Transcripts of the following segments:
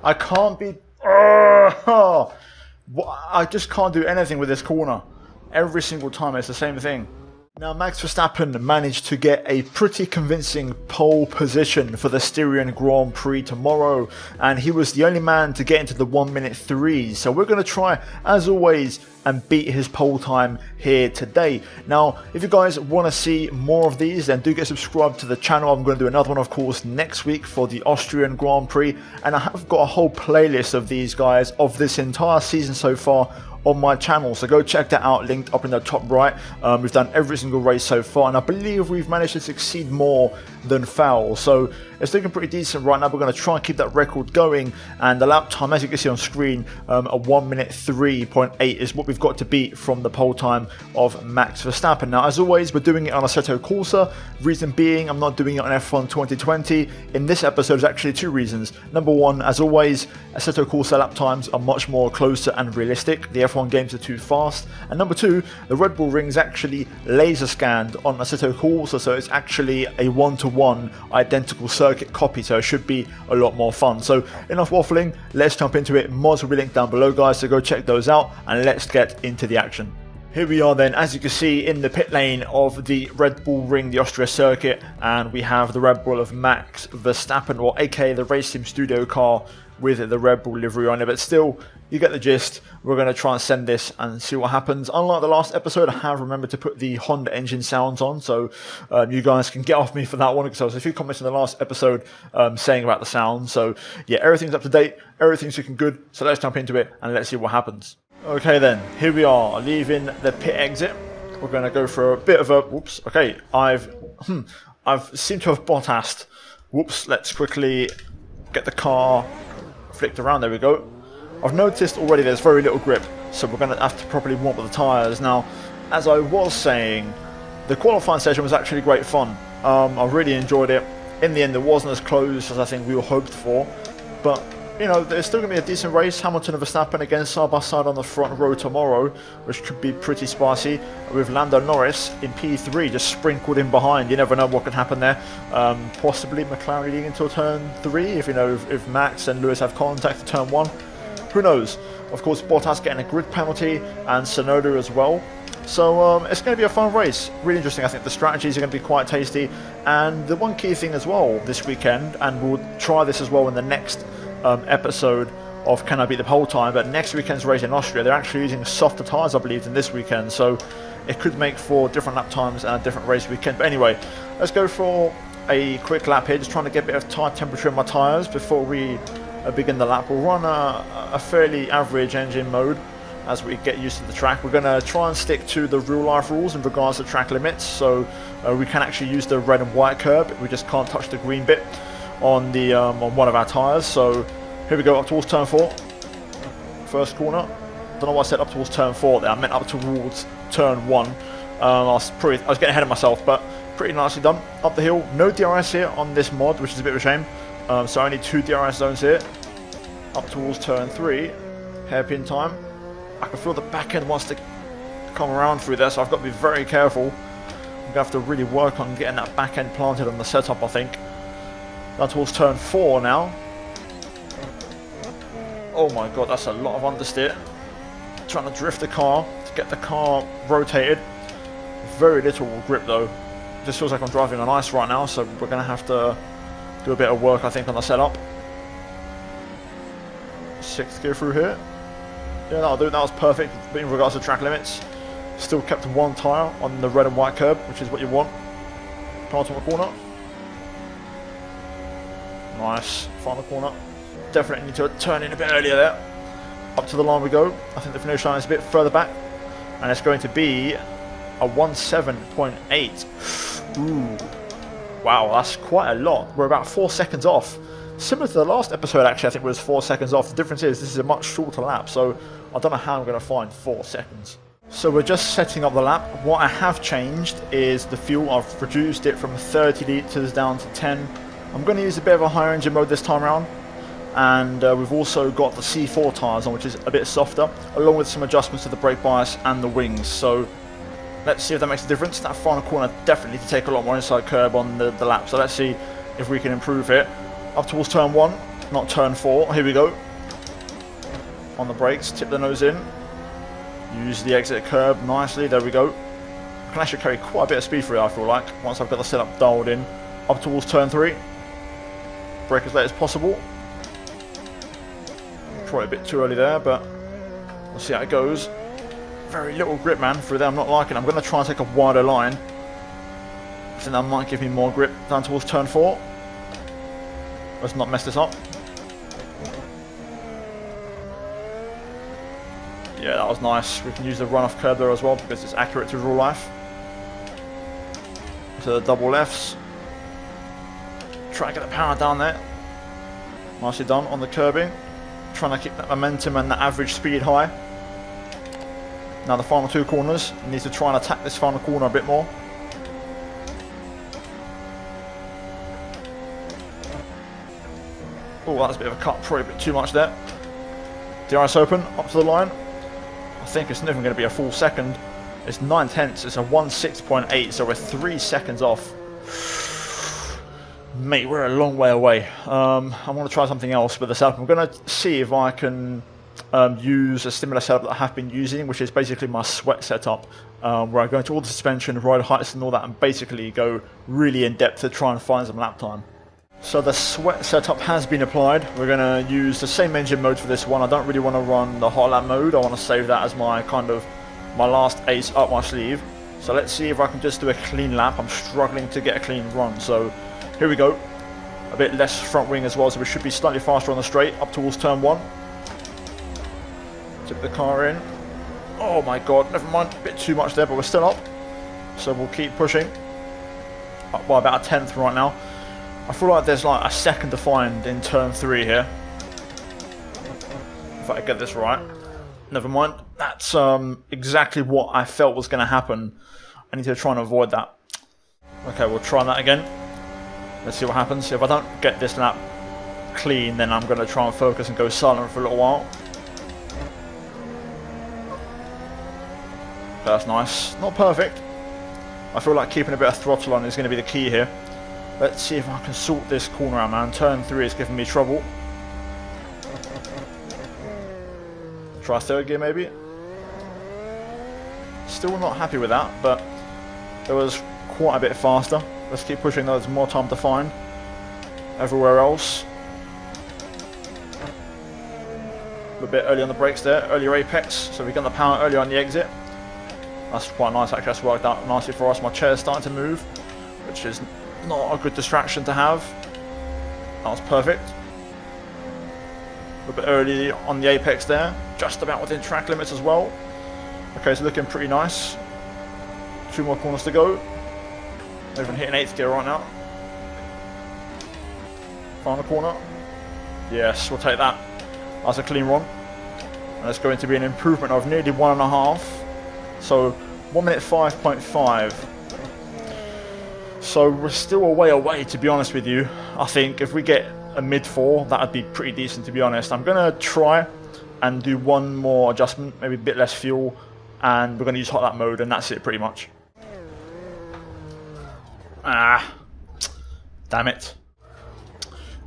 I can't be... I just can't do anything with this corner. Every single time it's the same thing. Now, Max Verstappen managed to get a pretty convincing pole position for the Styrian Grand Prix tomorrow, and he was the only man to get into the 1:03 3. So we're going to try, as always, and beat his pole time here today. Now, if you guys want to see more of these, then do get subscribed to the channel. I'm going to do another one, of course, next week for the Austrian Grand Prix, and I have got a whole playlist of these guys of this entire season so far on my channel, so go check that out, linked up in the top right. We've done every single race so far, and I believe we've managed to succeed more than foul, so it's looking pretty decent right now. We're going to try and keep that record going, and the lap time, as you can see on screen, a 1:03.8 is what we've got to beat from the pole time of Max Verstappen. Now, as always, we're doing it on Assetto Corsa. Reason being, I'm not doing it on F1 2020. In this episode, there's actually two reasons. Number one, as always, Assetto Corsa lap times are much more closer and realistic. The F1 games are too fast. And number two, the Red Bull ring is actually laser scanned on Assetto Corsa, so it's actually a one-to-one identical circuit copy, so it should be a lot more fun. So enough waffling, let's jump into it. Mods will be linked down below, guys, so go check those out, and let's get into the action. Here we are then, as you can see, in the pit lane of the Red Bull Ring, the Austria circuit, and we have the Red Bull of Max Verstappen, or aka the Race Team Studio car with the Red Bull livery on it, but still, you get the gist. We're going to try and send this and see what happens. Unlike the last episode, I have remembered to put the Honda engine sounds on, so you guys can get off me for that one, because there was a few comments in the last episode saying about the sound. So yeah, everything's up to date, everything's looking good, so let's jump into it and let's see what happens. Okay then, here we are, leaving the pit exit. We're going to go for a bit of a... Whoops, okay, I've seemed to have Bottased. Whoops, let's quickly get the car flicked around, there we go. I've noticed already there's very little grip, so we're going to have to properly warm up the tyres. Now, as I was saying, the qualifying session was actually great fun. I really enjoyed it. In the end, it wasn't as close as I think we were hoped for, but you know, there's still going to be a decent race. Hamilton and Verstappen again side by side on the front row tomorrow, which could be pretty spicy, with Lando Norris in P3 just sprinkled in behind. You never know what could happen there. Possibly McLaren leading into turn 3, if you know, if Max and Lewis have contact to turn 1. Who knows? Of course, Bottas getting a grid penalty, and Tsunoda as well. So it's going to be a fun race. Really interesting. I think the strategies are going to be quite tasty. And the one key thing as well this weekend, and we'll try this as well in the next episode of Can I Beat the Pole Time, but next weekend's race in Austria, they're actually using softer tyres, I believe, than this weekend. So it could make for different lap times and a different race weekend. But anyway, let's go for a quick lap here, just trying to get a bit of tire temperature in my tyres before we begin the lap. We'll run a fairly average engine mode as we get used to the track. We're going to try and stick to the real life rules in regards to track limits, so we can actually use the red and white curb. We just can't touch the green bit on the on one of our tyres. So here we go, up towards turn 4, first corner. Don't know why I said up towards turn 4 there, I meant up towards turn 1. I was getting ahead of myself, but pretty nicely done. Up the hill, no DRS here on this mod, which is a bit of a shame. So only 2 DRS zones here. Up towards turn 3, hairpin time. I can feel the back end wants to come around through there, so I've got to be very careful. I'm going to have to really work on getting that back end planted on the setup, I think. Down towards turn 4 now. Oh my god, that's a lot of understeer. Trying to drift the car to get the car rotated. Very little grip though. Just feels like I'm driving on ice right now, so we're going to have to do a bit of work, I think, on the setup. 6th gear through here. Yeah, that'll do. That was perfect in regards to track limits. Still kept 1 tyre on the red and white curb, which is what you want. Penultimate corner. Nice. Final corner. Definitely need to turn in a bit earlier there. Up to the line we go. I think the finish line is a bit further back, and it's going to be a 1:07.8. Ooh. Wow, that's quite a lot. We're about 4 seconds off. Similar to the last episode, actually, I think it was 4 seconds off. The difference is this is a much shorter lap, so I don't know how I'm going to find 4 seconds. So we're just setting up the lap. What I have changed is the fuel. I've reduced it from 30 litres down to 10. I'm going to use a bit of a higher engine mode this time around. And we've also got the C4 tyres on, which is a bit softer, along with some adjustments to the brake bias and the wings. So let's see if that makes a difference. That final corner definitely needs to take a lot more inside curb on the lap, so let's see if we can improve it. Up towards turn 1, not turn 4. Here we go. On the brakes, tip the nose in. Use the exit curb nicely. There we go. I can actually carry quite a bit of speed through it, I feel like, once I've got the setup dialed in. Up towards turn 3. Brake as late as possible. Probably a bit too early there, but we'll see how it goes. Very little grip, man, through there. I'm not liking it. I'm going to try and take a wider line. I think that might give me more grip down towards turn 4. Let's not mess this up. Yeah, that was nice. We can use the run-off curb there as well because it's accurate to real life. So the double lefts. Try and get the power down there. Nicely done on the curbing. Trying to keep that momentum and that average speed high. Now the final 2 corners. I need to try and attack this final corner a bit more. Oh, that's a bit of a cut. Probably a bit too much there. DRS open, up to the line. I think it's not even going to be a full second. It's 9/10. It's a 1:06.8, so we're 3 seconds off. Mate, we're a long way away. I want to try something else with the setup. I'm going to see if I can use a similar setup that I have been using, which is basically my sweat setup, where I go into all the suspension, ride heights and all that, and basically go really in depth to try and find some lap time. So the sweat setup has been applied. We're going to use the same engine mode for this one. I don't really want to run the hot lap mode. I want to save that as my my last ace up my sleeve. So let's see if I can just do a clean lap. I'm struggling to get a clean run. So here we go. A bit less front wing as well, so we should be slightly faster on the straight up towards turn 1. Tip the car in. Oh my god, never mind. A bit too much there, but we're still up. So we'll keep pushing. Up by about a 10th right now. I feel like there's like a second to find in turn 3 here. If I get this right. Never mind. That's exactly what I felt was going to happen. I need to try and avoid that. Okay, we'll try that again. Let's see what happens. If I don't get this lap clean, then I'm going to try and focus and go silent for a little while. That's nice. Not perfect. I feel like keeping a bit of throttle on is going to be the key here. Let's see if I can sort this corner out, man. Turn 3 is giving me trouble. Try 3rd gear, maybe. Still not happy with that, but it was quite a bit faster. Let's keep pushing. There's more time to find. Everywhere else. A bit early on the brakes there. Earlier apex, so we got the power earlier on the exit. That's quite nice, actually. That's worked out nicely for us. My chair's starting to move, which is not a good distraction to have. That was perfect. A little bit early on the apex there. Just about within track limits as well. Okay, so looking pretty nice. 2 more corners to go. Not even hitting 8th gear right now. Final corner. Yes, we'll take that. That's a clean run. And it's going to be an improvement of nearly 1.5. So 1 minute 5.5. So we're still a way away, to be honest with you. I think if we get a mid-4, that would be pretty decent, to be honest. I'm going to try and do 1 more adjustment, maybe a bit less fuel, and we're going to use hot lap mode, and that's it pretty much. Ah, damn it.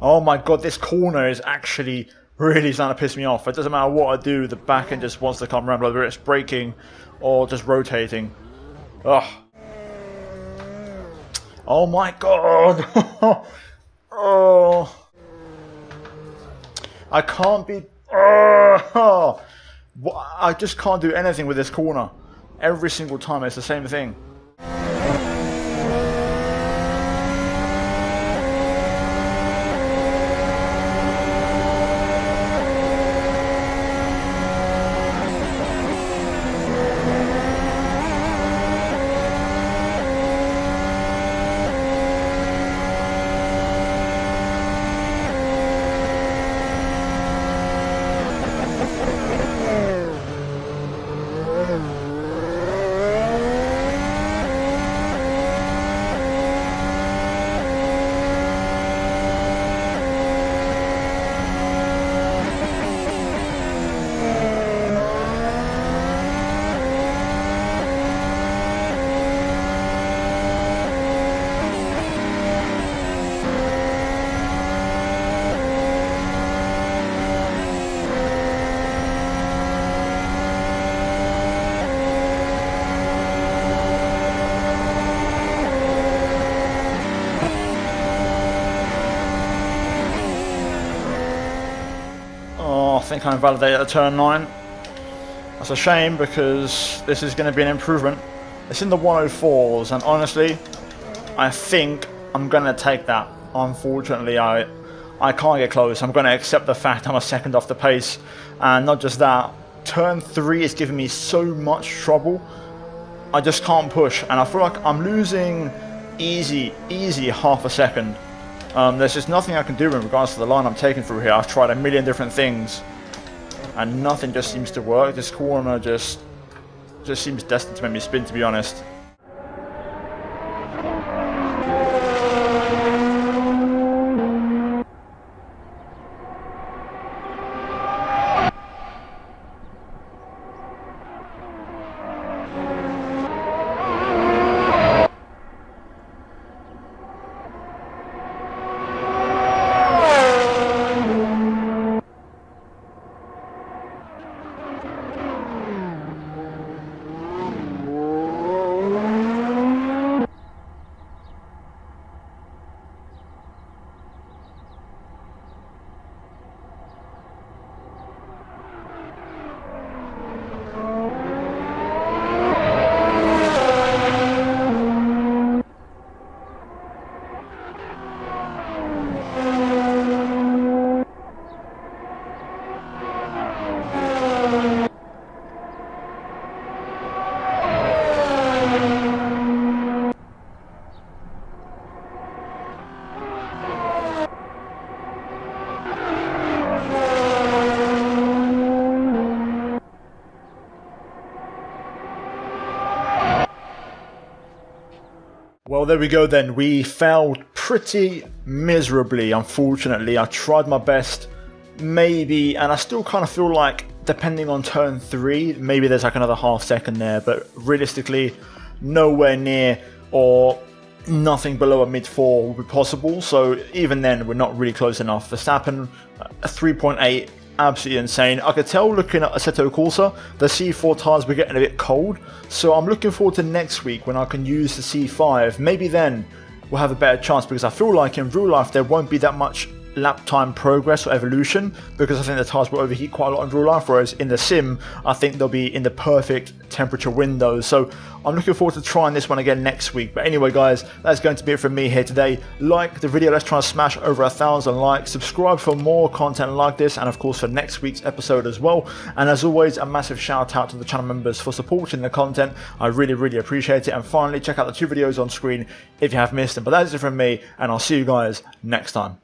Oh my god, this corner is actually really starting to piss me off. It doesn't matter what I do, the back end just wants to come around, whether it's braking or just rotating. Ugh. Oh my god. Oh. I can't be... Oh. I just can't do anything with this corner. Every single time it's the same thing. think I invalidated at turn 9. That's a shame because this is going to be an improvement. It's in the 104s, and honestly, I think I'm going to take that. Unfortunately, I can't get close. I'm going to accept the fact I'm a second off the pace. And not just that, turn 3 is giving me so much trouble. I just can't push, and I feel like I'm losing easy half a second. There's just nothing I can do in regards to the line I'm taking through here. I've tried a million different things, and nothing just seems to work. This corner just seems destined to make me spin, to be honest. Well, there we go then. We failed pretty miserably, unfortunately. I tried my best, maybe, and I still kind of feel like, depending on turn 3, maybe there's like another half second there, but realistically, nowhere near or nothing below a mid-4 will be possible. So even then, we're not really close enough. Verstappen, a 3.8, absolutely insane. I could tell looking at Assetto Corsa, the C4 tyres were getting a bit cold, so I'm looking forward to next week when I can use the C5. Maybe then we'll have a better chance, because I feel like in real life there won't be that much lap time progress or evolution, because I think the tyres will overheat quite a lot in real life, whereas in the sim I think they'll be in the perfect temperature window. So I'm looking forward to trying this one again next week. But anyway guys, that's going to be it from me here today. Like the video, let's try and smash over 1,000 likes. Subscribe for more content like this, and of course for next week's episode as well. And as always, a massive shout out to the channel members for supporting the content. I really appreciate it. And finally, check out the 2 videos on screen if you have missed them. But that is it from me, and I'll see you guys next time.